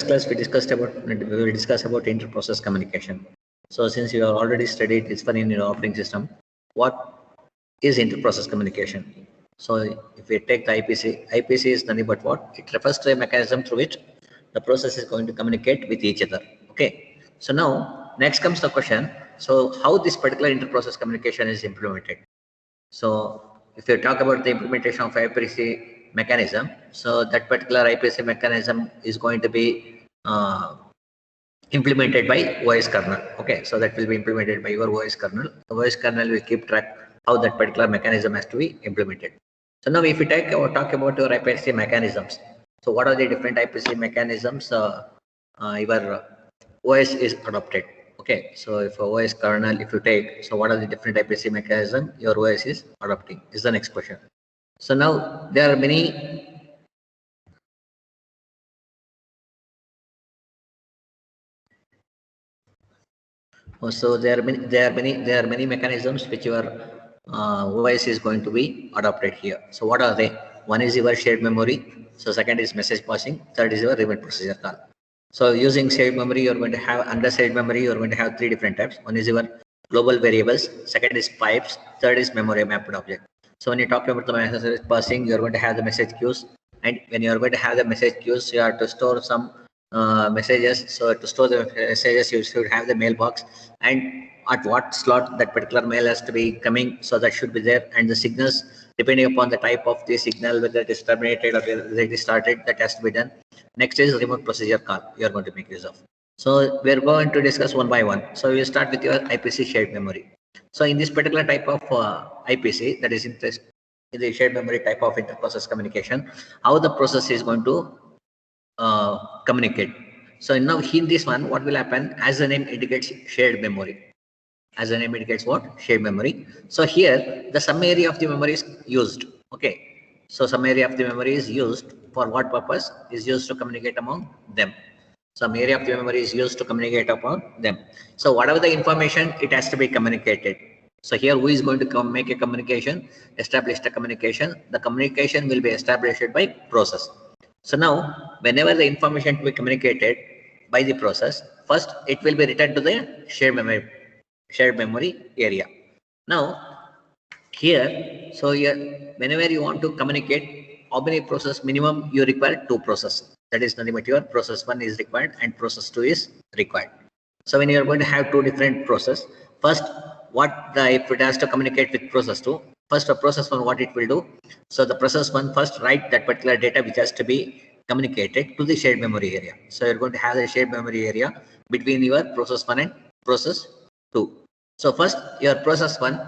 class we will discuss about inter-process communication. So since you have already studied this one in your operating system, what is inter-process communication? So if we take the IPC is nothing but what? It refers to a mechanism through which the process is going to communicate with each other. Okay. So now next comes the question. So how this particular inter-process communication is implemented? So if you talk about the implementation of IPC mechanism, so that particular IPC mechanism is going to be implemented by OS kernel. Okay, so that will be implemented by your OS kernel. The OS kernel will keep track how that particular mechanism has to be implemented. So now if we talk about your IPC mechanisms, so what are the different IPC mechanisms your OS is adopted? Okay, so if OS kernel, if you take, so what are the different IPC mechanism your OS is adopting is the next question. So now there are many so there are many mechanisms which your OS is going to be adopted here. So what are they? One is your shared memory. So second is message passing. Third is your remote procedure call. So using shared memory, you're going to have under shared memory, you're going to have three different types. One is your global variables. Second is pipes. Third is memory mapped object. So when you talk about the message passing, you're going to have the message queues. And when you're going to have the message queues, you have to store some messages. So to store the messages, you should have the mailbox and at what slot that particular mail has to be coming. So that should be there. And the signals, depending upon the type of the signal, whether it is terminated or whether it is started, that has to be done. Next is remote procedure call you are going to make use of. So we are going to discuss one by one. So we'll start with your IPC shared memory. So in this particular type of IPC, that is in the shared memory type of inter-process communication, how the process is going to communicate. So now in this one, what will happen? As the name indicates, shared memory. As the name indicates, what? Shared memory. So here the some area of the memory is used. Okay. So some area of the memory is used for what purpose? Is used to communicate among them. Some area of the memory is used to communicate upon them. So whatever the information, it has to be communicated. So here who is going to come make a communication, establish the communication. The communication will be established by process. So now whenever the information to be communicated by the process, first it will be written to the shared memory area. Now here, so here whenever you want to communicate, how many process minimum you require? Two process. That is nothing but your process one is required and process two is required. So when you are going to have two different process, first if it has to communicate with process two, first the process one what it will do. So the process one first write that particular data which has to be communicated to the shared memory area. So you're going to have the shared memory area between your process one and process two. So first your process one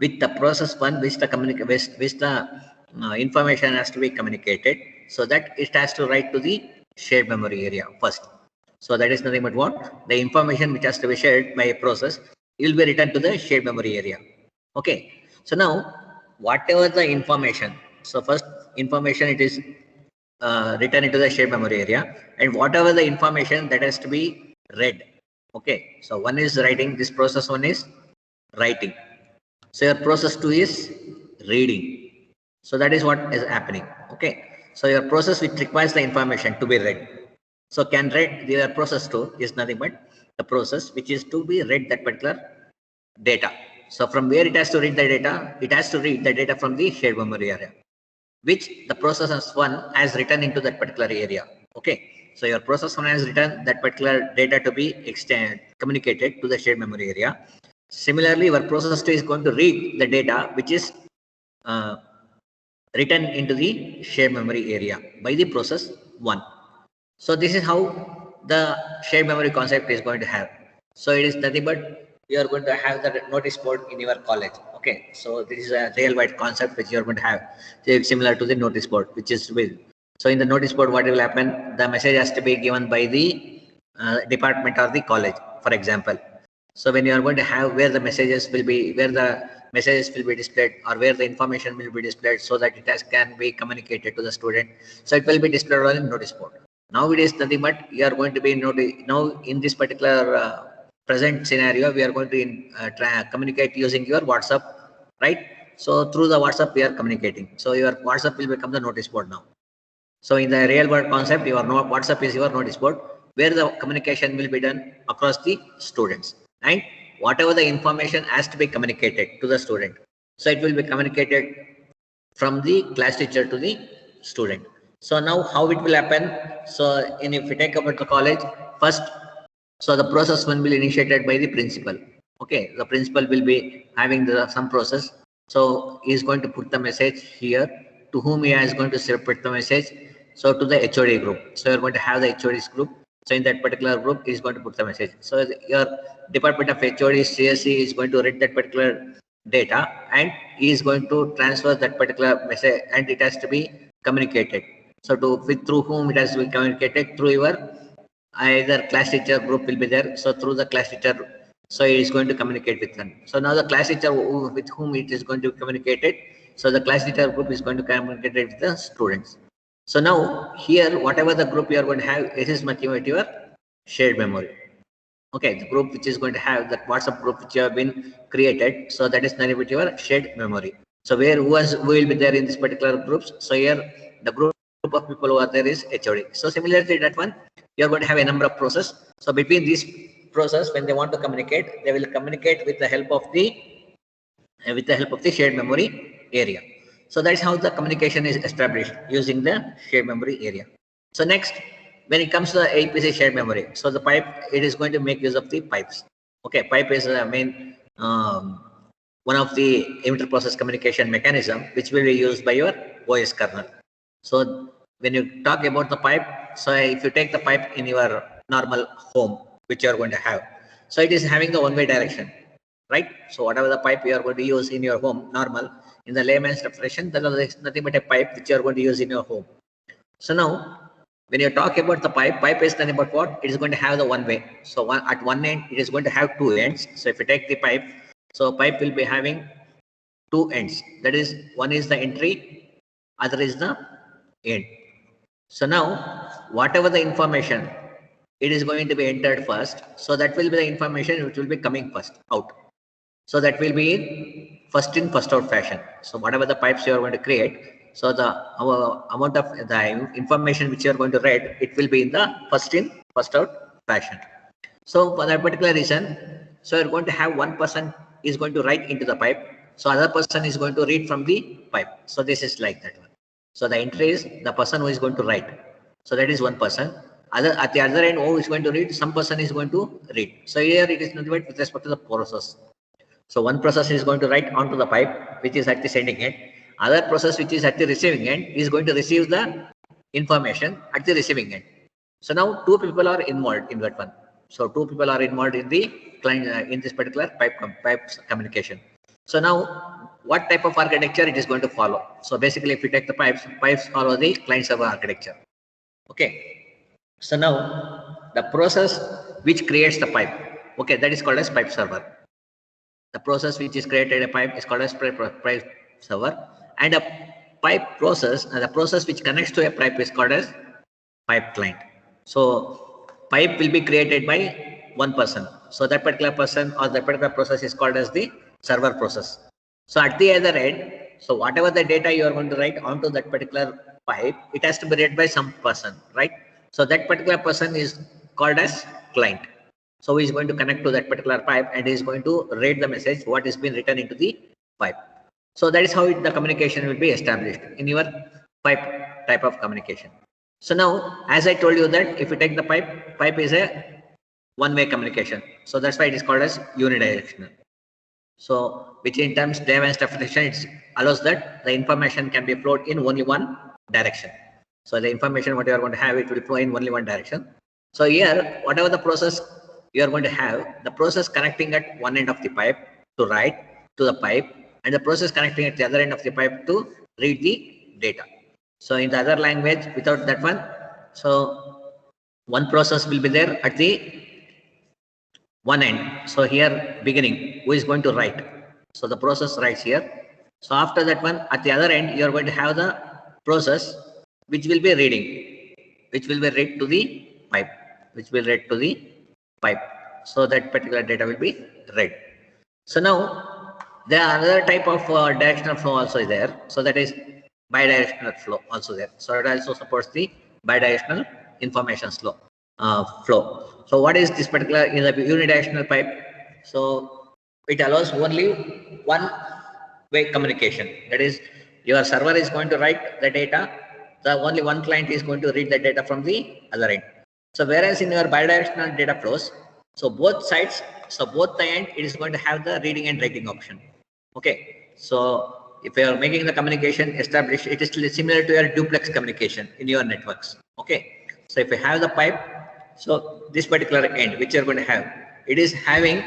with the process one which the information has to be communicated, so that it has to write to the shared memory area first. So that is nothing but what? The information which has to be shared by a process will be written to the shared memory area. Okay. So now whatever the information, so first information it is written into the shared memory area, and whatever the information that has to be read. Okay. So one is writing, this process one is writing. So your process two is reading. So that is what is happening. Okay. So your process which requires the information to be read. So can read your process two is nothing but the process which is to be read that particular data. So from where it has to read the data? It has to read the data from the shared memory area, which the process one has written into that particular area. Okay. So your process one has written that particular data to be communicated to the shared memory area. Similarly, your process two is going to read the data which is written into the shared memory area by the process one. So this is how the shared memory concept is going to have. So it is nothing but you are going to have the notice board in your college. Okay. So this is a real wide concept which you are going to have. So similar to the notice board, which is with. So in the notice board, what will happen? The message has to be given by the department or the college, for example. So when you are going to have where the messages will be, where the messages will be displayed or where the information will be displayed, so that it can be communicated to the student. So it will be displayed on the notice board. Now it is nothing but you are going to be now in this particular present scenario, we are going to communicate using your WhatsApp, right? So through the WhatsApp we are communicating. So your WhatsApp will become the notice board now. So in the real world concept, your WhatsApp is your notice board. where the communication will be done across the students, and whatever the information has to be communicated to the student, so it will be communicated from the class teacher to the student. So now how it will happen? So if we take about the college first, so the process will be initiated by the principal. Okay, the principal will be having some process. So he is going to put the message here, to whom he is going to separate the message. So to the HOD group. So you're going to have the HOD's group. So in that particular group, he is going to put the message. So your department of HOD CSE is going to read that particular data, and he is going to transfer that particular message, and it has to be communicated. So through whom it has to be communicated? Through your either class teacher group will be there. So through the class teacher, so it is going to communicate with them. So now the class teacher with whom it is going to communicate it. So the class teacher group is going to communicate with the students. So now here, whatever the group you are going to have, it is nothing but your shared memory. Okay, the group which is going to have that WhatsApp group which you have been created. So that is nothing but your shared memory. So who will be there in this particular groups? So here the group of people who are there is HOD. So similarly that one, you are going to have a number of process. So between these process, when they want to communicate, they will communicate with the help of the shared memory area. So that's how the communication is established using the shared memory area. So next, when it comes to the APC shared memory, so the pipe, it is going to make use of the pipes. Okay, pipe is the main one of the inter-process communication mechanism which will be used by your OS kernel. So when you talk about the pipe, so if you take the pipe in your normal home which you are going to have, so it is having the one-way direction, right? So whatever the pipe you are going to use in your home normal, in the layman's definition, that is nothing but a pipe which you are going to use in your home. So now when you talk about the pipe is nothing but what? It is going to have the one way. So at one end it is going to have two ends. So if you take the pipe, so pipe will be having two ends. That is, one is the entry, other is the end. So now whatever the information, it is going to be entered first. So that will be the information which will be coming first out. So that will be in first out fashion. So whatever the pipes you are going to create, so the amount of the information which you are going to read, it will be in the first out fashion. So for that particular reason, so you're going to have one person is going to write into the pipe, so other person is going to read from the pipe. So this is like that one. So the entry is the person who is going to write. So that is one person. At the other end, who is going to read? Some person is going to read. So here it is nothing but with respect to the process. So one process is going to write onto the pipe, which is at the sending end. Other process, which is at the receiving end, is going to receive the information at the receiving end. So now two people are involved in that one. So two people are involved in the client in this particular pipes communication. So now what type of architecture it is going to follow? So basically, if you take the pipes follow the client server architecture. Okay. So now the process which creates the pipe, okay, that is called as pipe server. The process which is created a pipe is called as pipe server, and a pipe process, the process which connects to a pipe is called as pipe client. So pipe will be created by one person. So that particular person or that particular process is called as the server process. So at the other end, so whatever the data you are going to write onto that particular pipe, it has to be read by some person, right? So that particular person is called as client. So he is going to connect to that particular pipe and he is going to read the message what is being written into the pipe. So that is how the communication will be established in your pipe type of communication. So now, as I told you that if you take the pipe is a one-way communication. So that's why it is called as unidirectional. So which in terms of layman's definition, it allows that the information can be flowed in only one direction. So the information what you are going to have, it will flow in only one direction. So here, whatever the process you are going to have, the process connecting at one end of the pipe to write to the pipe, and the process connecting at the other end of the pipe to read the data. So in the other language, without that one, so one process will be there at the one end. So here beginning, who is going to write? So the process writes here. So after that one, at the other end, you are going to have the process which will be reading, which will be read to the pipe, So that particular data will be read. So now there are another type of directional flow also there. So that is bidirectional flow also there. So it also supports the bidirectional information flow. flow. So what is this particular in the unidirectional pipe? So it allows only one way communication. That is, your server is going to write the data. The only one client is going to read the data from the other end. So whereas in your bidirectional data flows, so both sides, so both the end, it is going to have the reading and writing option. Okay. So if you are making the communication established, it is similar to your duplex communication in your networks. Okay. So if you have the pipe, so this particular end which you are going to have, it is having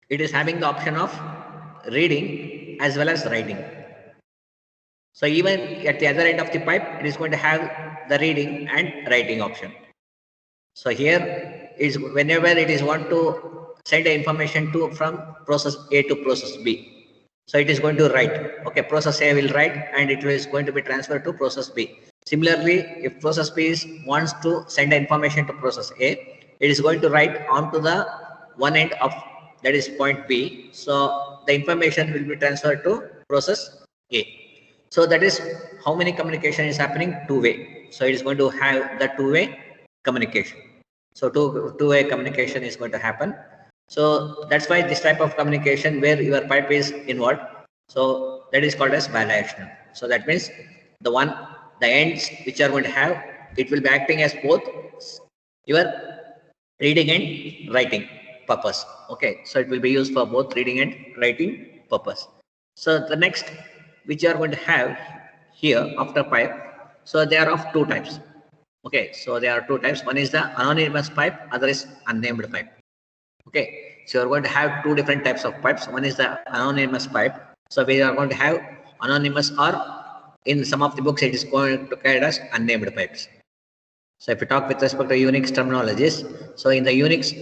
the option of reading as well as writing. So even at the other end of the pipe, it is going to have the reading and writing option. So here is whenever it is want to send the information to from process A to process B. So it is going to write. Okay, process A will write and it is going to be transferred to process B. Similarly, if process B wants to send the information to process A, it is going to write onto the one end of that is point B. So the information will be transferred to process A. So that is how many communication is happening two-way. So it is going to have the two-way communication. So two-way communication is going to happen. So that's why this type of communication where your pipe is involved. So that is called as bidirectional. So that means the ends which are going to have, it will be acting as both your reading and writing purpose. Okay, so it will be used for both reading and writing purpose. So the next which you are going to have here after pipe, so they are of two types. Okay, so there are two types. One is the anonymous pipe, other is unnamed pipe. Okay, so you're going to have two different types of pipes. One is the anonymous pipe. So we are going to have anonymous, or in some of the books it is going to called as unnamed pipes. So if you talk with respect to Unix terminologies, so in the Unix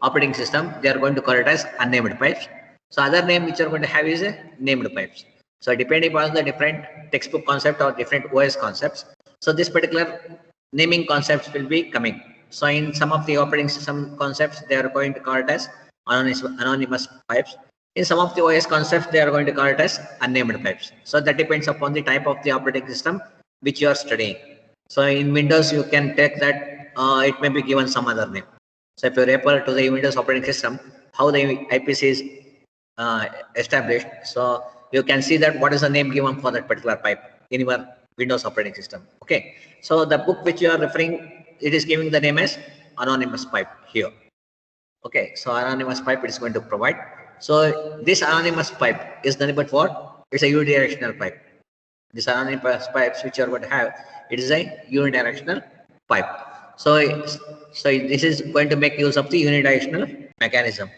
operating system, they are going to call it as unnamed pipes. So other name which you are going to have is a named pipes. So depending upon the different textbook concept or different OS concepts, so this particular naming concepts will be coming. So in some of the operating system concepts, they are going to call it as anonymous pipes. In some of the OS concepts, they are going to call it as unnamed pipes. So that depends upon the type of the operating system which you are studying. So in Windows, you can take that it may be given some other name. So if you refer to the Windows operating system, how the IPC is established, so you can see that what is the name given for that particular pipe in your Windows operating system. Okay, so the book which you are referring, it is giving the name as anonymous pipe here. Okay, so anonymous pipe it is going to provide. So this anonymous pipe is nothing but what? It's a unidirectional pipe. This anonymous pipes which you are going to have, it is a unidirectional pipe. So this is going to make use of the unidirectional mechanism.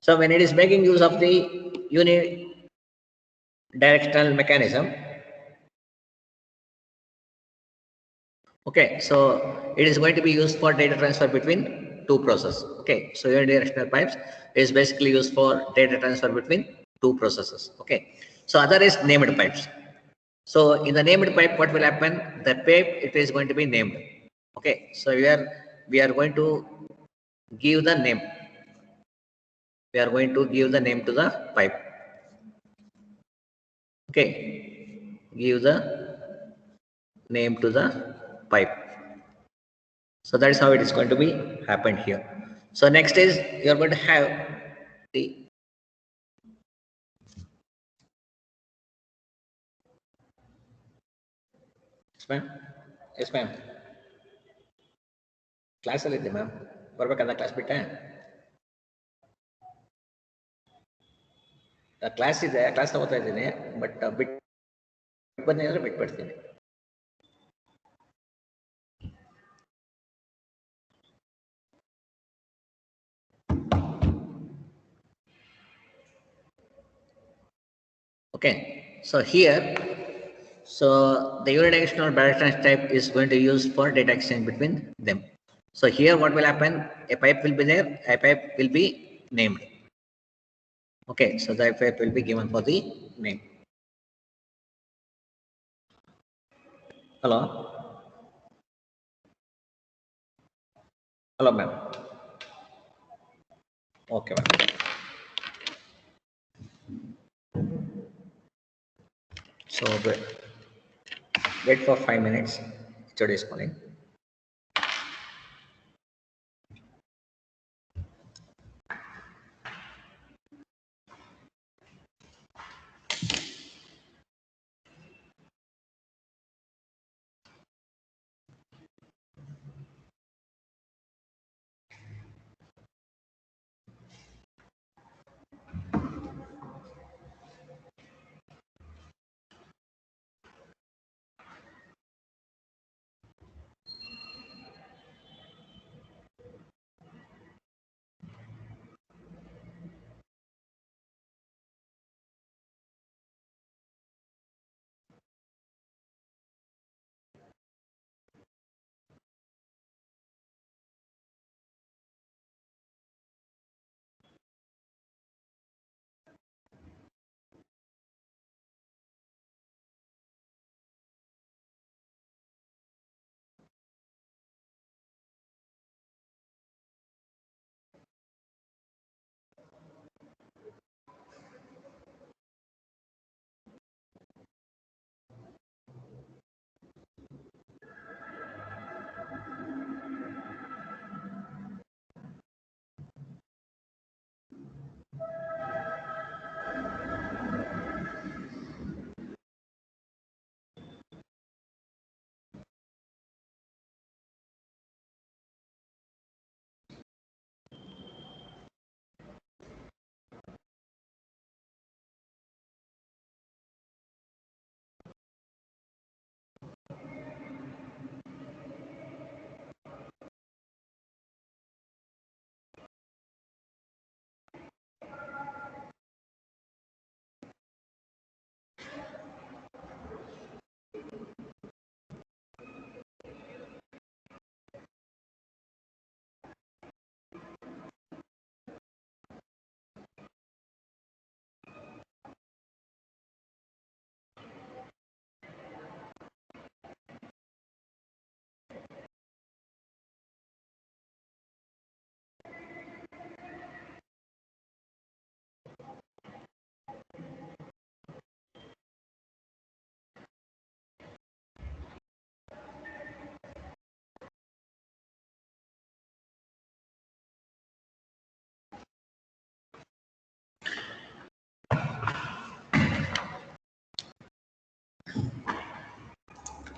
So when it is making use of the unidirectional mechanism, okay, so it is going to be used for data transfer between two processes. Okay, so unidirectional pipes is basically used for data transfer between two processes. Okay, so other is named pipes. So in the named pipe, what will happen? The pipe, it is going to be named. Okay, so we are going to give the name. We are going to give the name to the pipe. Okay, give the name to the pipe. So that is how it is going to be happened here. So next is you are going to have the yes ma'am. Yes ma'am. Class ಅಲ್ಲಿ ಇದ್ದೆ ma'am ಬರ್ಬೇಕಂದ class ಬಿಟ್ಟೆ class ಇದೆ class ತಗೋತಾ ಇದ್ದೀನಿ but ಬಿಟ್ಟು ಬನ್ನಿ ಅಂದ್ರೆ ಬಿಟ್ಬಿಡ್ತೀನಿ okay so here so the unidirectional bidirectional type is going to use for data exchange between them. So here what will happen, a pipe will be there, a pipe will be named. Okay, so the pipe will be given for the name. Hello ma'am. Okay ma'am. So wait for 5 minutes. HOD is calling.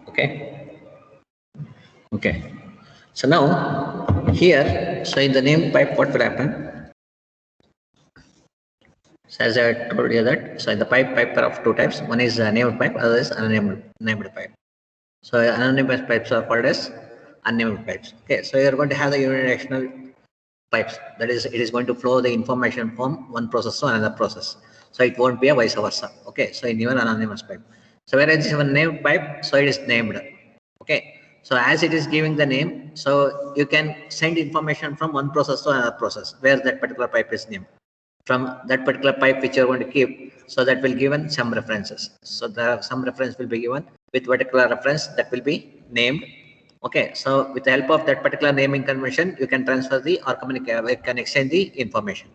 Okay. Okay. So now here, so in the name pipe, what will happen? So as I told you that, so in the pipe are of two types. One is named pipe, other is unnamed named pipe. So anonymous pipes are called as unnamed pipes. Okay, so you are going to have the unidirectional pipes. That is, it is going to flow the information from one process to another process. So it won't be a vice versa. Okay, so in your anonymous pipe. So whereas this one named pipe, so it is named. Okay, so as it is giving the name, so you can send information from one process to another process where that particular pipe is named. From that particular pipe which you are going to keep, so that will given some references. So the some reference will be given with particular reference that will be named. Okay, so with the help of that particular naming convention, you can transfer the or communicate, you can exchange the information.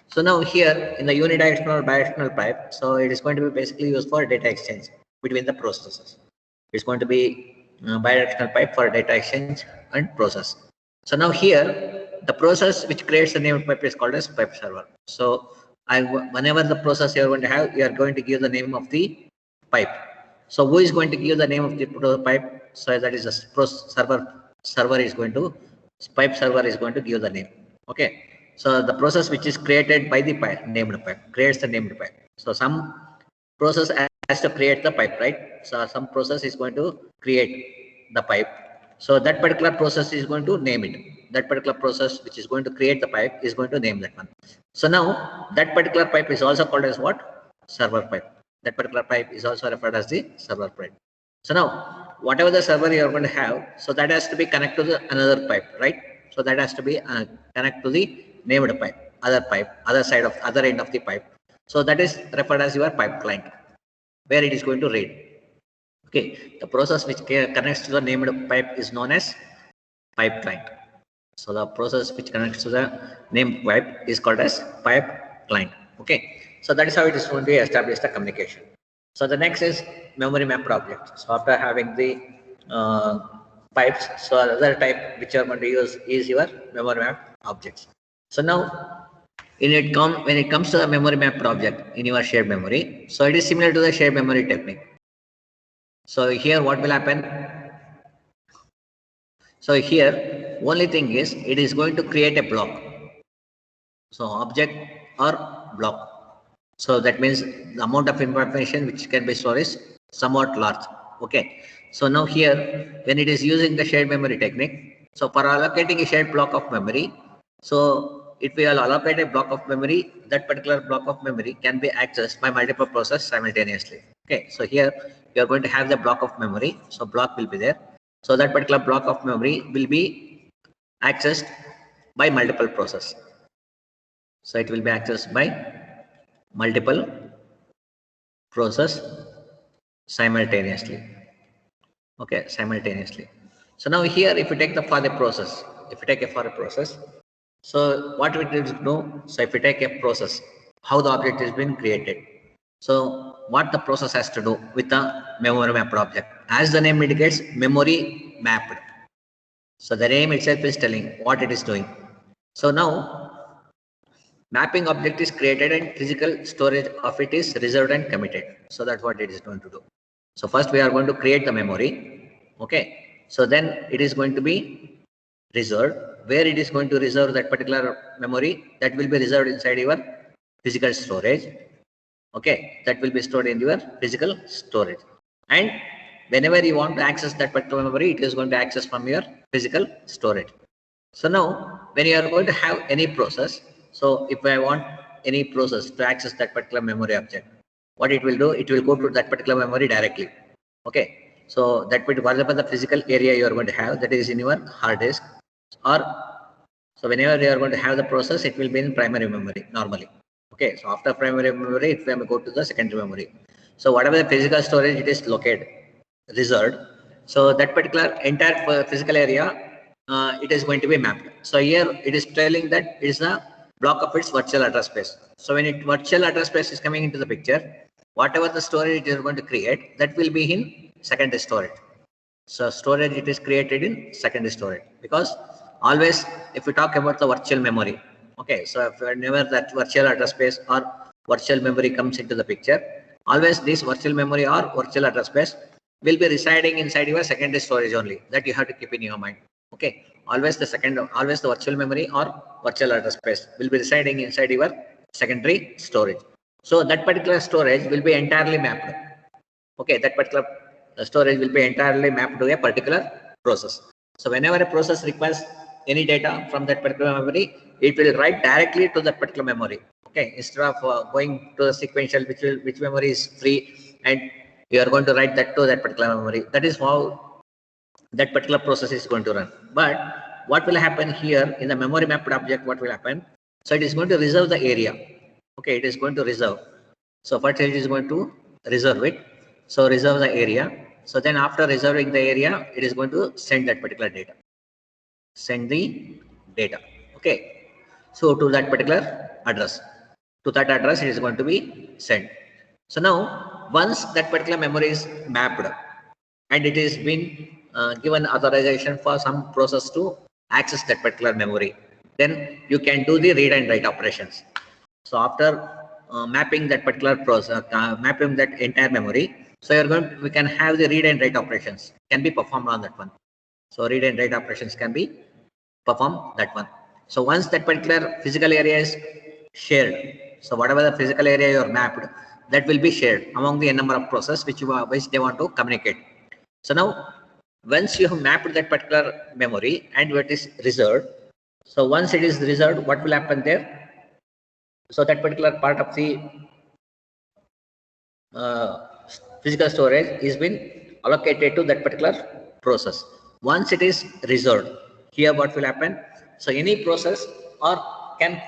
So now here in the unidirectional bidirectional pipe, so it is going to be basically used for data exchange between the processes. It's going to be bidirectional pipe for data exchange and process. So now here, the process which creates the named pipe is called as pipe server. So whenever the process you are going to have, you are going to give the name of the pipe. So who is going to give the name of the pipe? So that is a server is going to, pipe server is going to give the name. Okay. So the process which is created by the pipe, named pipe, creates the named pipe. So some process has to create the pipe, right? So some process is going to create the pipe. So that particular process is going to name it. That particular process which is going to create the pipe is going to name that one. So now that particular pipe is also called as what? Server pipe. That particular pipe is also referred as the server pipe. So now whatever the server you are going to have, so that has to be connected to another pipe, right? So that has to be connect to the named pipe, other side of other end of the pipe. So that is referred as your pipe client, where it is going to read. Okay, the process which connects to the named pipe is known as pipe client. So the process which connects to the named pipe is called as pipe client. Okay, so that is how it is going to establish the communication. So the next is memory mapped object. So after having the pipes. So other type which you are going to use is your memory map objects. So now when it comes to the memory mapped object in your shared memory, so it is similar to the shared memory technique. So here what will happen? So here only thing is it is going to create a block. So object or block. So that means the amount of information which can be stored is somewhat large. Okay. So now here when it is using the shared memory technique, so for allocating a shared block of memory, so it will allocate a block of memory. That particular block of memory can be accessed by multiple processes simultaneously. Okay. So here you are going to have the block of memory. So block will be there. So that particular block of memory will be accessed by multiple processes. So it will be accessed by multiple process simultaneously. Okay, simultaneously. So now here, if you take the for the process, if you take a for a process, so what we need to know? So if you take a process, how the object has been created. So what the process has to do with the memory mapped object? As the name indicates, memory mapped. So the name itself is telling what it is doing. So now mapping object is created and physical storage of it is reserved and committed. So that's what it is going to do. So first we are going to create the memory. Okay. So then it is going to be reserved. Where it is going to reserve that particular memory, that will be reserved inside your physical storage. Okay. That will be stored in your physical storage. And whenever you want to access that particular memory, it is going to access from your physical storage. So now when you are going to have any process, so if I want any process to access that particular memory object, what it will do, it will go to that particular memory directly. Okay. So that whatever the physical area you are going to have, that is in your hard disk, or so whenever you are going to have the process, it will be in primary memory normally. Okay. So after primary memory, it will go to the secondary memory. So whatever the physical storage it is located, reserved. So that particular entire physical area, it is going to be mapped. So here it is telling that it is a block of its virtual address space. So when it virtual address space is coming into the picture, whatever the storage it is going to create, that will be in secondary storage. So storage it is created in secondary storage, because always if we talk about the virtual memory, okay, so if whenever that virtual address space or virtual memory comes into the picture, always this virtual memory or virtual address space will be residing inside your secondary storage only. That you have to keep in your mind. Okay, always the virtual memory or virtual address space will be residing inside your secondary storage. So that particular storage will be entirely mapped. Okay, that particular storage will be entirely mapped to a particular process. So whenever a process requires any data from that particular memory, it will write directly to that particular memory. Okay, instead of going to the sequential, which memory is free, and you are going to write that to that particular memory. That is how that particular process is going to run. But what will happen here in the memory mapped object? What will happen? So it is going to reserve the area. Okay, it is going to reserve. So first it is going to reserve it. So reserve the area. So then after reserving the area, it is going to send that particular data. Send the data. Okay. So to that particular address. To that address, it is going to be sent. So now, once that particular memory is mapped and it is been given authorization for some process to access that particular memory, then you can do the read and write operations. So after mapping that particular process, mapping that entire memory, so we can have the read and write operations can be performed on that one. So read and write operations can be performed that one. So once that particular physical area is shared, so whatever the physical area you are mapped, that will be shared among the n number of processes which they want to communicate. So now once you have mapped that particular memory and what is reserved, so once it is reserved, what will happen there? So that particular part of the physical storage is been allocated to that particular process. Once it is reserved, here what will happen? So any process or can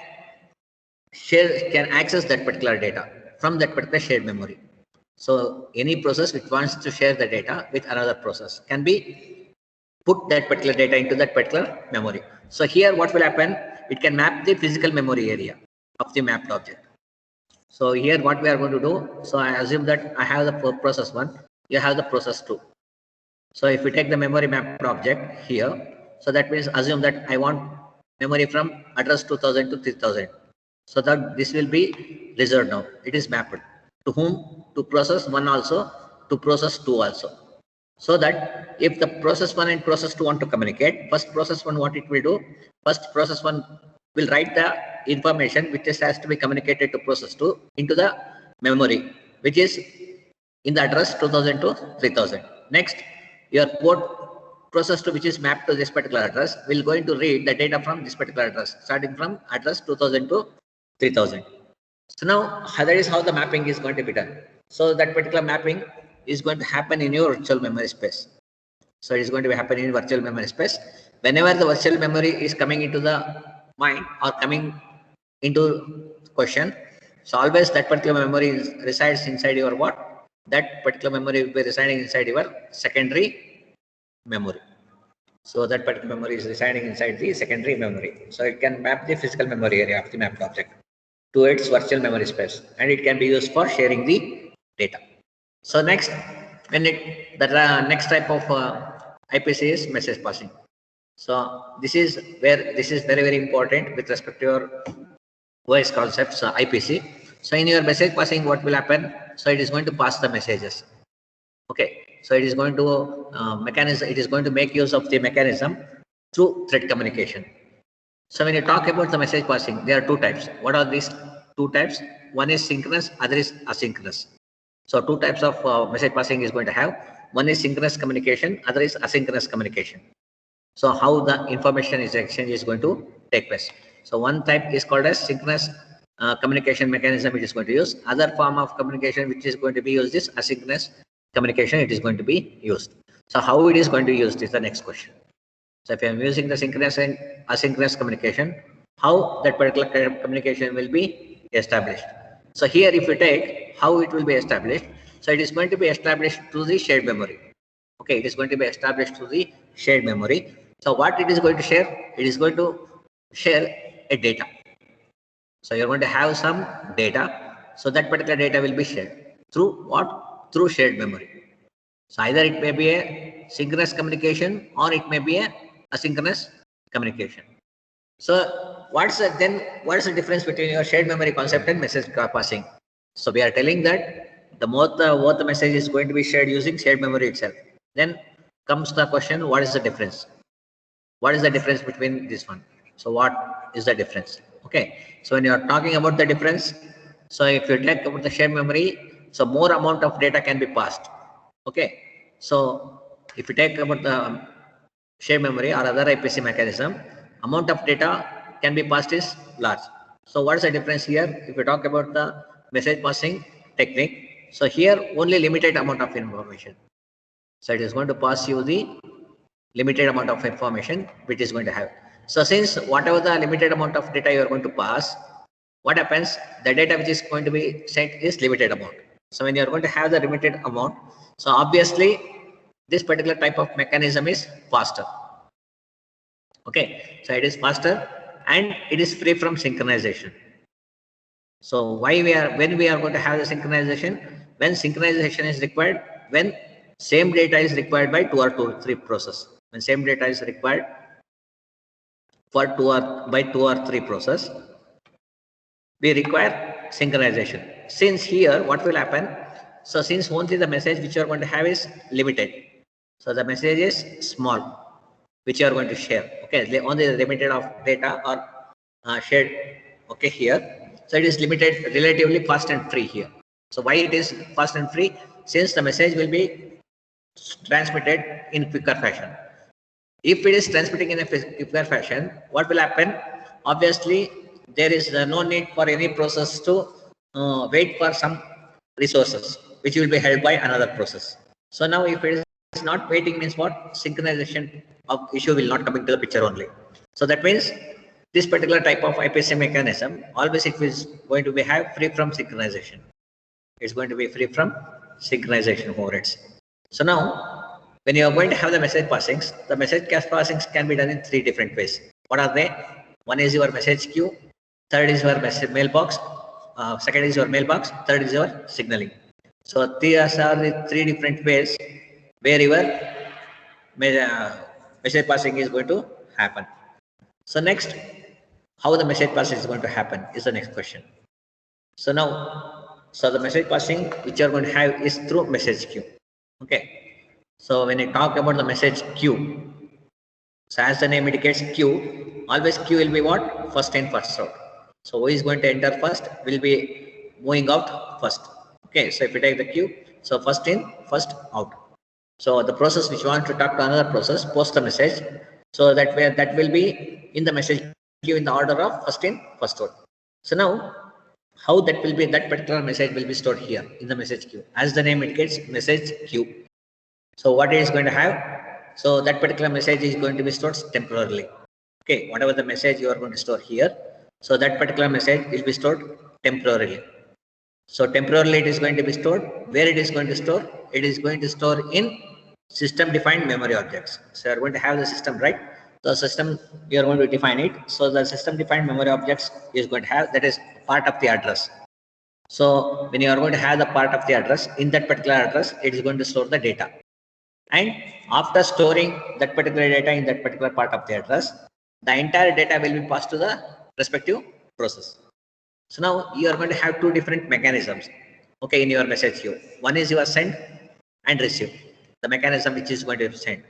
access that particular data from that particular shared memory. So any process which wants to share the data with another process can be put that particular data into that particular memory. So here what will happen? It can map the physical memory area of the mapped object. So here what we are going to do, so I assume that I have the process 1, you have the process 2. So if we take the memory mapped object here, so that means assume that I want memory from address 2000 to 3000. So that this will be reserved now. It is mapped. To whom? To process 1 also, to process 2 also. So that if the process 1 and process 2 want to communicate, first process 1 what it will do? First process 1 will write the information which has to be communicated to process 2 into the memory, which is in the address 2000 to 3000. Next, your port process 2, which is mapped to this particular address, will going to read the data from this particular address, starting from address 2000 to 3000. So now that is how the mapping is going to be done. So that particular mapping is going to happen in your virtual memory space. So it is going to happen in virtual memory space. Whenever the virtual memory is coming into the mind or coming into question, so always that particular memory resides inside your what? That particular memory will be residing inside your secondary memory. So that particular memory is residing inside the secondary memory. So it can map the physical memory area of the mapped object to its virtual memory space, and it can be used for sharing the data. So next, when the next type of IPC is message passing. So this is where this is very important with respect to your voice concepts, IPC. So in your message passing, what will happen? So it is going to pass the messages. Okay. So it is going to mechanism. It is going to make use of the mechanism through thread communication. So when you talk about the message passing, there are two types. What are these two types? One is synchronous, other is asynchronous. So two types of message passing is going to have. One is synchronous communication, other is asynchronous communication. So how the information is exchange is going to take place. So one type is called as synchronous communication mechanism, which is going to use. Other form of communication which is going to be used is asynchronous communication. It is going to be used. So how it is going to be used is the next question. So if I am using the synchronous and asynchronous communication, how that particular communication will be established. So here if you take how it will be established, so it is going to be established through the shared memory. Okay, it is going to be established through the shared memory. So what it is going to share? It is going to share a data. So you're going to have some data. So that particular data will be shared through what? Through shared memory. So either it may be a synchronous communication or it may be a asynchronous communication. So what is the difference between your shared memory concept and message passing? So we are telling that the more the message is going to be shared using shared memory itself. Then comes the question, what is the difference? What is the difference between this one? So what is the difference? Okay. So when you are talking about the difference, so if you talk about the shared memory, so more amount of data can be passed. Okay. So if you take about the shared memory or other IPC mechanism, amount of data can be passed is large. So what is the difference here? If you talk about the message passing technique, so here only limited amount of information. So it is going to pass you the limited amount of information which is going to have. So since whatever the limited amount of data you are going to pass, what happens? The data which is going to be sent is limited amount. So when you are going to have the limited amount, so obviously this particular type of mechanism is faster. Okay, so it is faster and it is free from synchronization. So when we are going to have the synchronization? When synchronization is required, when same data is required by 2 or 3 process. When same data is required for 2 or 3 process, we require synchronization. Since here, what will happen? So since only the message which you are going to have is limited. So the message is small, which you are going to share. Okay, only the limited of data are shared. Okay, here. So it is limited, relatively fast and free here. So why it is fast and free? Since the message will be transmitted in quicker fashion. If it is transmitting in a quicker fashion, what will happen? Obviously, there is no need for any process to wait for some resources, which will be held by another process. So now if it is not waiting means what? Synchronization of issue will not come into the picture only. So that means this particular type of IPC mechanism, always it is going to be free from synchronization. It's going to be free from synchronization overheads. So now, when you are going to have the message passings, the message passings can be done in 3 different ways. What are they? One is your message queue, third is your message mailbox, second is your mailbox, third is your signaling. So these are the 3 different ways where your message passing is going to happen. So next, how the message passing is going to happen is the next question. So now, so the message passing which you are going to have is through message queue. Okay. So when you talk about the message queue, so as the name indicates queue, always queue will be what? First in, first out. So who is going to enter first will be moving out first. Okay. So if you take the queue, so first in, first out. So the process which you want to talk to another process, post the message. So that way that will be in the message queue in the order of first in, first out. So now how that will be, that particular message will be stored here in the message queue. As the name indicates, message queue. So what it is going to have? So that particular message is going to be stored temporarily. Okay, whatever the message you are going to store here, so that particular message will be stored temporarily. So temporarily it is going to be stored. Where it is going to store? It is going to store in system defined memory objects. So you are going to have the system, right? The system, you are going to define it. So the system defined memory objects is going to have, that is part of the address. So when you are going to have the part of the address, in that particular address, it is going to store the data. And after storing that particular data in that particular part of the address, the entire data will be passed to the respective process. So now you are going to have two different mechanisms, okay, in your message queue. One is your send and receive, the mechanism which is going to send.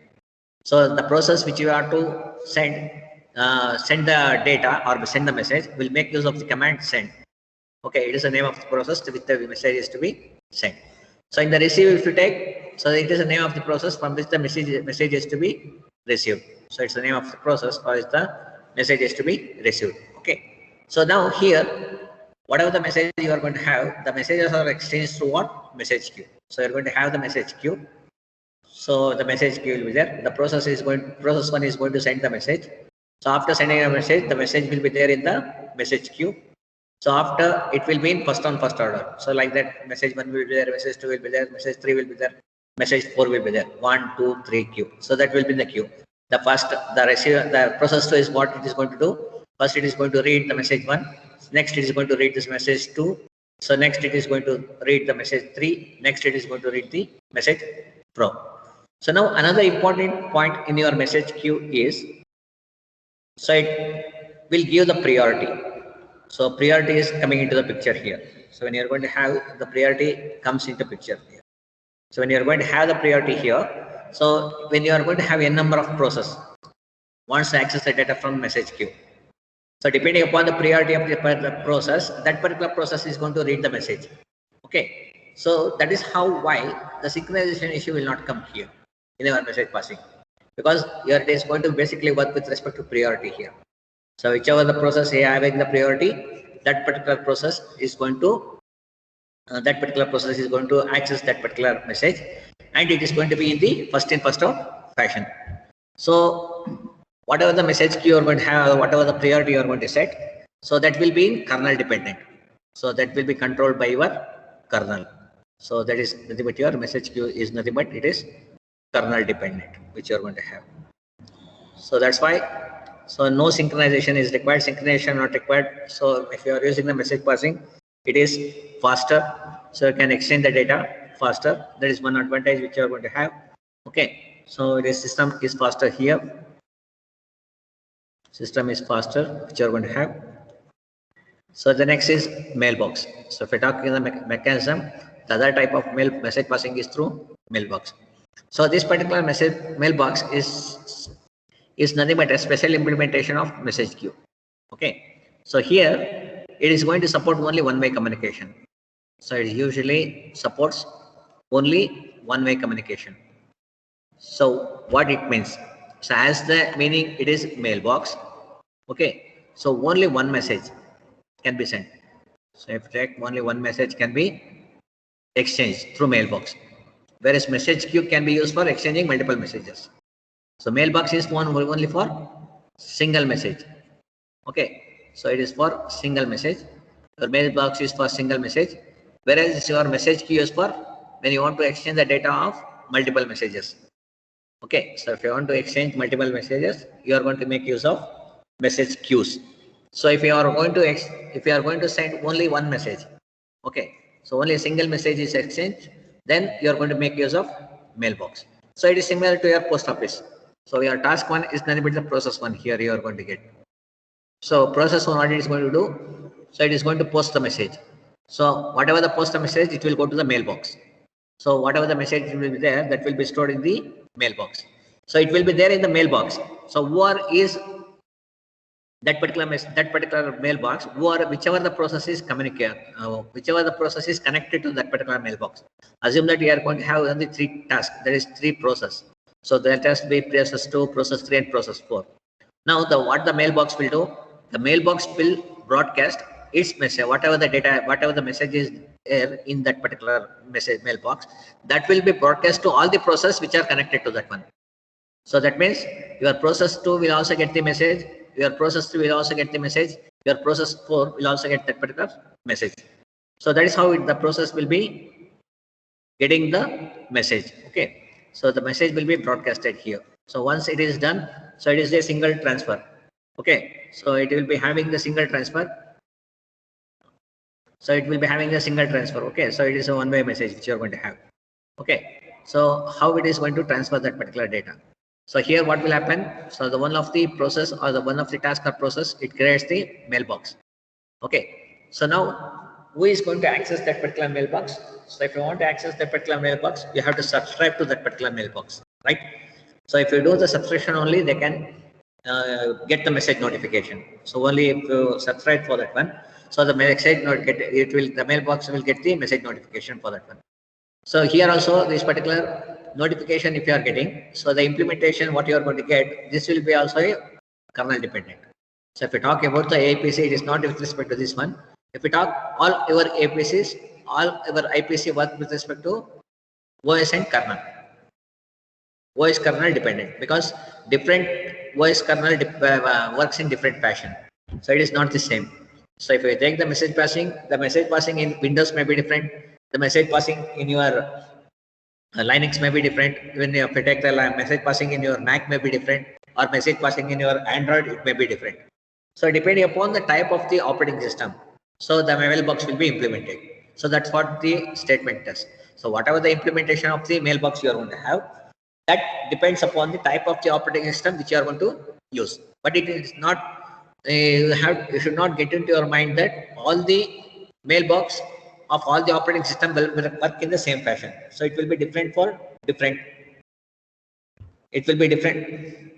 So the process which you have to send the data or send the message will make use of the command send. Okay, it is the name of the process to which the message is to be sent. So in the receive, if you take, so it is the name of the process from which the message is to be received. So it's the name of the process for which the message is to be received. Okay. So now here, whatever the message you are going to have, the messages are exchanged through what? Message queue. So you're going to have the message queue. So the message queue will be there. The process one is going to send the message. So after sending a message, the message will be there in the message queue. So after, it will be in first on first order. So like that, message 1 will be there, message 2 will be there, message 3 will be there, message 4 will be there. 1, 2, 3 queue. So that will be the queue. The first, the receiver, the process 2 is what it is going to do. First, it is going to read the message 1. Next, it is going to read this message 2. So next, it is going to read the message 3. Next, it is going to read the message from. So now another important point in your message queue is, so it will give the priority. So priority is coming into the picture here. So when you are going to have the priority comes into picture here. So when you are going to have the priority here, so when you are going to have a number of process wants to access the data from message queue. So depending upon the priority of the process, that particular process is going to read the message. Okay. So that is why the synchronization issue will not come here in our message passing, because here it is going to basically work with respect to priority here. So whichever the process having the priority, that particular process is going to access that particular message, and it is going to be in the first in first out fashion. So whatever the message queue you are going to have, whatever the priority you are going to set, so that will be in kernel dependent. So that will be controlled by your kernel. So that is nothing but your message queue is nothing but it is kernel dependent, which you are going to have. So that's why. So no synchronization is required, synchronization not required. So if you are using the message passing, it is faster. So you can exchange the data faster. That is one advantage which you are going to have. Okay. So the system is faster here. System is faster, which you are going to have. So the next is mailbox. So if we talk in the mechanism, the other type of message passing is through mailbox. So this particular mailbox is nothing but a special implementation of message queue. Okay. So here it is going to support only one-way communication. So it usually supports only one-way communication. So what it means? So as the meaning it is mailbox. Okay. So only one message can be sent. So if you take only one message can be exchanged through mailbox. Whereas message queue can be used for exchanging multiple messages. So mailbox is only for single message. Okay. So it is for single message. Your mailbox is for single message. Whereas your message queue is for when you want to exchange the data of multiple messages. Okay. So if you want to exchange multiple messages, you are going to make use of message queues. So if you are going to send only one message, okay. So only a single message is exchanged, then you are going to make use of mailbox. So it is similar to your post office. So your task 1 is going to be the process 1 here you are going to get. So process 1 what it is going to do? So it is going to post the message. So whatever the post the message, it will go to the mailbox. So whatever the message will be there, that will be stored in the mailbox. So it will be there in the mailbox. So whoever is that particular mailbox, whichever the process is whichever the process is connected to that particular mailbox. Assume that we are going to have only 3 tasks, that is 3 process. So that has to be process 2, process 3, and process 4. Now what the mailbox will do, the mailbox will broadcast its message, whatever the data, whatever the message is there in that particular message mailbox, that will be broadcast to all the process which are connected to that one. So that means your process 2 will also get the message, your process 3 will also get the message, your process 4 will also get that particular message. So that is how the process will be getting the message. Okay. So the message will be broadcasted here. So once it is done, so it is a single transfer. Okay. So it will be having the single transfer. So it will be having a single transfer. Okay. So it is a one-way message which you are going to have. Okay. So how it is going to transfer that particular data? So here what will happen? So the one of the process or the one of the task or process, it creates the mailbox. Okay. So now who is going to access that particular mailbox? So if you want to access that particular mailbox, you have to subscribe to that particular mailbox, right? So if you do the subscription only, they can get the message notification. So only if you subscribe for that one, so the message the mailbox will get the message notification for that one. So here also this particular notification if you are getting, so the implementation what you are going to get, this will be also a kernel dependent. So if you talk about the APC, it is not with respect to this one. If we talk all our APCs, all our IPC work with respect to OS and kernel. OS kernel dependent, because different OS kernel works in different fashion. So it is not the same. So if you take the message passing in Windows may be different. The message passing in your Linux may be different. Even if you take the message passing in your Mac may be different, or message passing in your Android, it may be different. So depending upon the type of the operating system, so the mailbox will be implemented. So that's what the statement does. So whatever the implementation of the mailbox you are going to have, that depends upon the type of the operating system which you are going to use. But it is not, you should not get into your mind that all the mailbox of all the operating system will work in the same fashion. So it will be different for different. It will be different.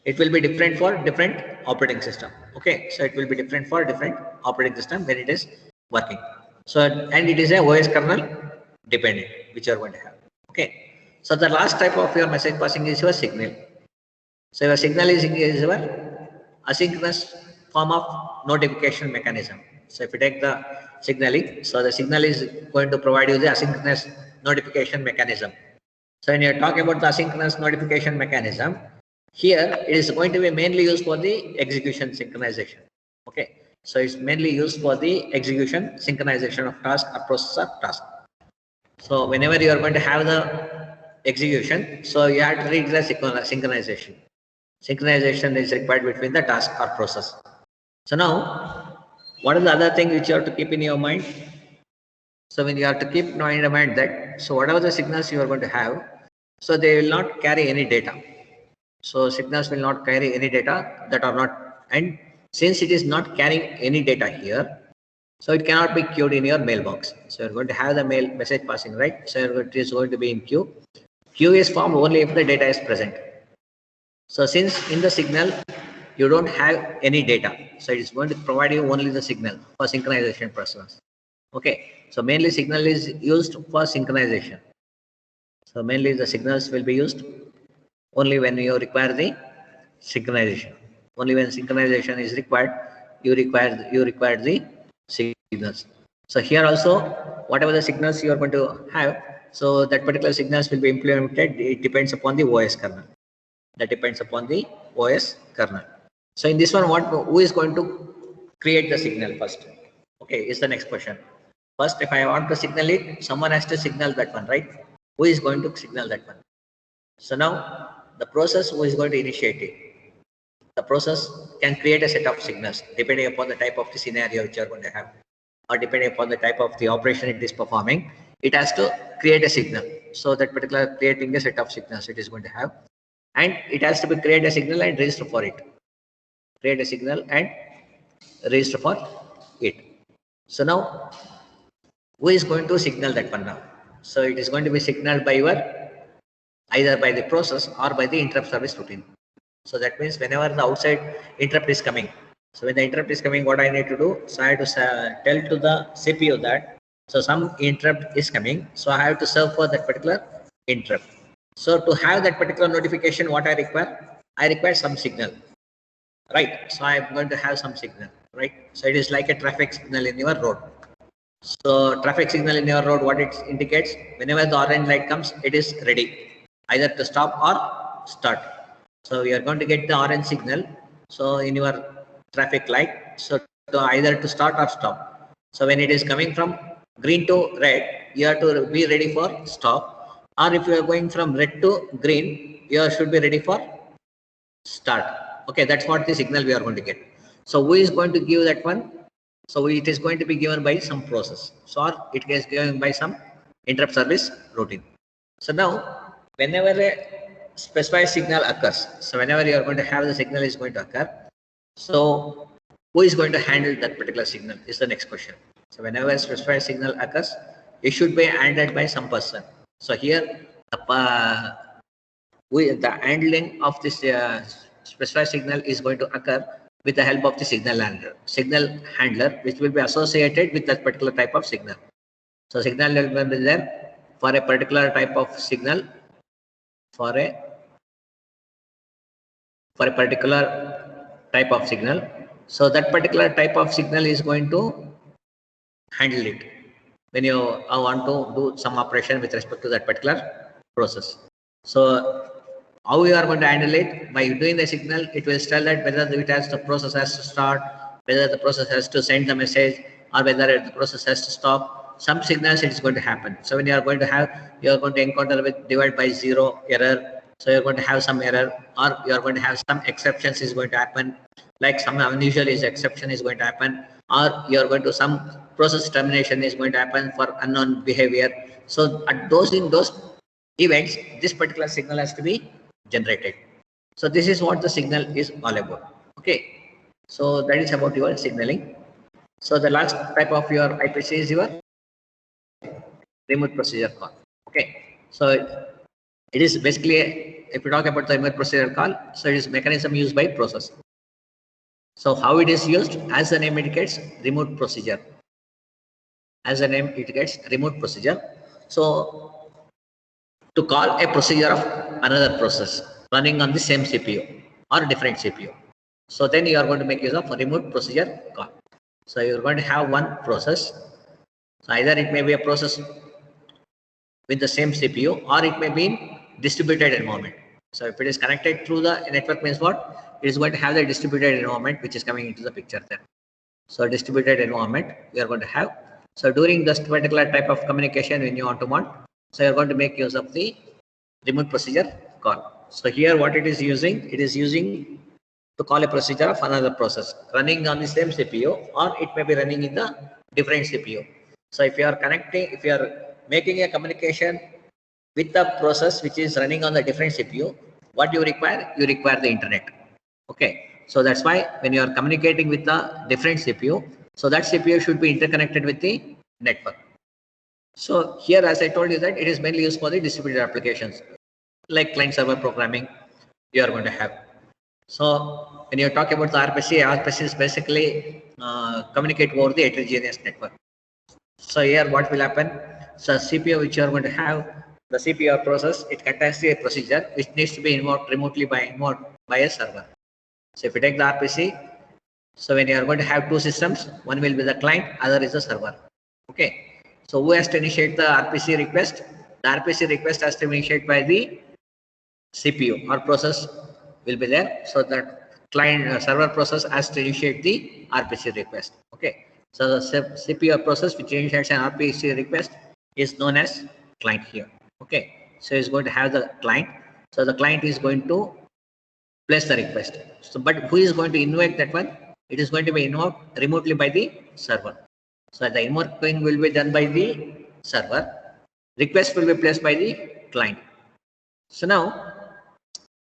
It will be different for different operating system. Okay, so it will be different for different operating system when it is working. So and it is a OS kernel dependent which you are going to have. Okay, so the last type of your message passing is your signal. So your signal is your asynchronous form of notification mechanism. So if you take the signaling, so the signal is going to provide you the asynchronous notification mechanism. So when you talk about the asynchronous notification mechanism, here it is going to be mainly used for the execution synchronization. Okay, so it's mainly used for the execution synchronization of task or process of task. So whenever you are going to have the execution, so you have to read the synchronization. Synchronization is required between the task or process. So now, what is the other thing which you have to keep in your mind? So when you have to keep in mind that, so whatever the signals you are going to have, so they will not carry any data. So signals will not carry any data that are not, and since it is not carrying any data here, so it cannot be queued in your mailbox. So you're going to have the mail message passing, right? So it is going to be in queue. Queue is formed only if the data is present. So since in the signal, you don't have any data, so it is going to provide you only the signal for synchronization process. Okay, so mainly signal is used for synchronization. So mainly the signals will be used only when you require the synchronization. Only when synchronization is required, you require the signals. So here also, whatever the signals you are going to have, so that particular signals will be implemented. It depends upon the OS kernel. That depends upon the OS kernel. So in this one, who is going to create the signal first? Okay, is the next question. First, if I want to signal it, someone has to signal that one, right? Who is going to signal that one? So now the process who is going to initiate it. The process can create a set of signals depending upon the type of the scenario which you are going to have, or depending upon the type of the operation it is performing. it has to create a signal. So that particular creating a set of signals it is going to have, and it has to be create a signal and register for it. Create a signal and register for it. So now, who is going to signal that one now? So it is going to be signaled by your either by the process or by the interrupt service routine. So that means whenever the outside interrupt is coming, so when the interrupt is coming, what I need to do? So I have to tell to the CPU that so some interrupt is coming, so I have to serve for that particular interrupt. So to have that particular notification, what I require? I require some signal, right? So I'm going to have some signal, right? So it is like a traffic signal in your road. So traffic signal in your road, what it indicates? Whenever the orange light comes, it is ready, either to stop or start. So you are going to get the orange signal. So in your traffic light, so to either to start or stop. So when it is coming from green to red, you have to be ready for stop. Or if you are going from red to green, you should be ready for start. Okay, that's what the signal we are going to get. So who is going to give that one? So it is going to be given by some process. So or it is given by some interrupt service routine. So now, whenever a specified signal occurs, so whenever you are going to have the signal is going to occur, so who is going to handle that particular signal is the next question. So whenever a specified signal occurs, it should be handled by some person. So here, the handling of this specified signal is going to occur with the help of the signal handler, which will be associated with that particular type of signal. So signal will be there for a particular type of signal, for a particular type of signal. So that particular type of signal is going to handle it when you want to do some operation with respect to that particular process. So how you are going to handle it? By doing the signal, it will tell that whether the process has to start, whether the process has to send the message, or whether the process has to stop. Some signals it is going to happen. So when you are going to encounter with divide by zero error. So you're going to have some error, or you are going to have some exceptions is going to happen, like some unusual exception is going to happen, or you are going to some process termination is going to happen for unknown behavior. So at those events, this particular signal has to be generated. So this is what the signal is all about. Okay, so that is about your signaling. So the last type of your IPC is your remote procedure call. Okay, so it is basically, if you talk about the remote procedure call, so it is mechanism used by process. So how it is used? As the name indicates, remote procedure. As the name indicates, remote procedure. So to call a procedure of another process running on the same CPU or different CPU. So then you are going to make use of a remote procedure call. So you are going to have one process. So either it may be a process with the same CPU, or it may be in distributed environment. So if it is connected through the network means what? It is going to have the distributed environment which is coming into the picture there. So distributed environment we are going to have. So during this particular type of communication when you want to want, so you're going to make use of the remote procedure call. So here what it is using to call a procedure of another process running on the same CPU, or it may be running in the different CPU. So if you are making a communication with the process which is running on the different CPU, what you require? You require the internet. Okay. So that's why when you are communicating with the different CPU, so that CPU should be interconnected with the network. So here, as I told you that it is mainly used for the distributed applications like client server programming you are going to have. So when you talk about the RPC is basically communicate over the heterogeneous network. So here what will happen? So CPU which you are going to have, the CPU process, it contains a procedure which needs to be invoked remotely by a server. So if you take the RPC, so when you are going to have two systems, one will be the client, other is the server. Okay. So who has to initiate the RPC request? The RPC request has to be initiated by the CPU or process will be there. So that client server process has to initiate the RPC request. Okay. So the CPU process which initiates an RPC request is known as client here. Okay. So it's going to have the client. So the client is going to place the request. So, but who is going to invoke that one? It is going to be invoked remotely by the server. So the invoking will be done by the server, request will be placed by the client. So now,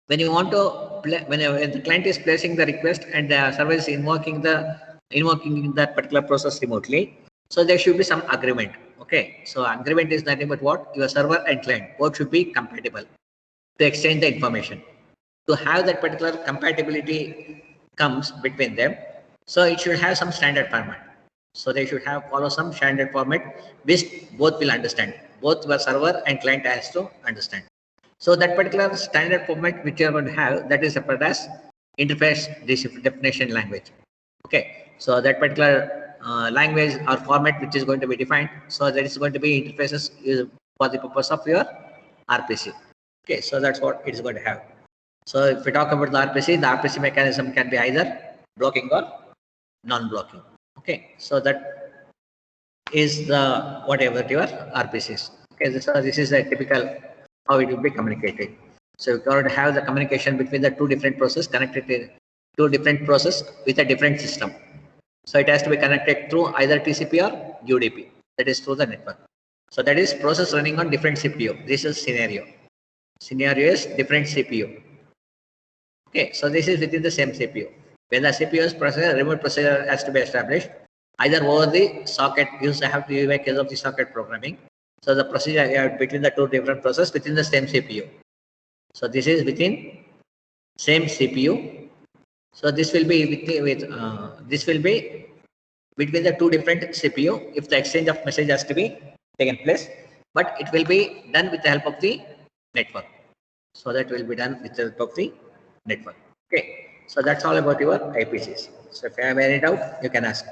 when you want to when the client is placing the request and the server is invoking that particular process remotely, so there should be some agreement. Okay, so agreement is nothing but what your server and client both should be compatible to exchange the information. To have that particular compatibility comes between them, so it should have some standard format. So they should have follow some standard format which both will understand. Both the server and client has to understand. So that particular standard format which you are going to have, that is referred as interface definition language. Okay, so that particular language or format which is going to be defined, so that is going to be interfaces for the purpose of your RPC. Okay, so that's what it is going to have. So if we talk about the RPC mechanism can be either blocking or non-blocking. Okay, so that is the whatever your RPC is. Okay, so this is a typical how it will be communicated. So you got to have the communication between the two different processes connected to two different process with a different system. So it has to be connected through either TCP or UDP. That is through the network. So that is process running on different CPU. This is scenario. Scenario is different CPU. Okay, so this is within the same CPU. When the CPU is processor, remote processor has to be established either over the socket. You have to make use of the socket programming. So the procedure between the two different processes within the same CPU. So this is within same CPU. So this will be this will be between the two different CPU if the exchange of message has to be taken place, but it will be done with the help of the network. So that will be done with the help of the network. Okay, so that's all about your IPCs. So if you have any doubt, you can ask.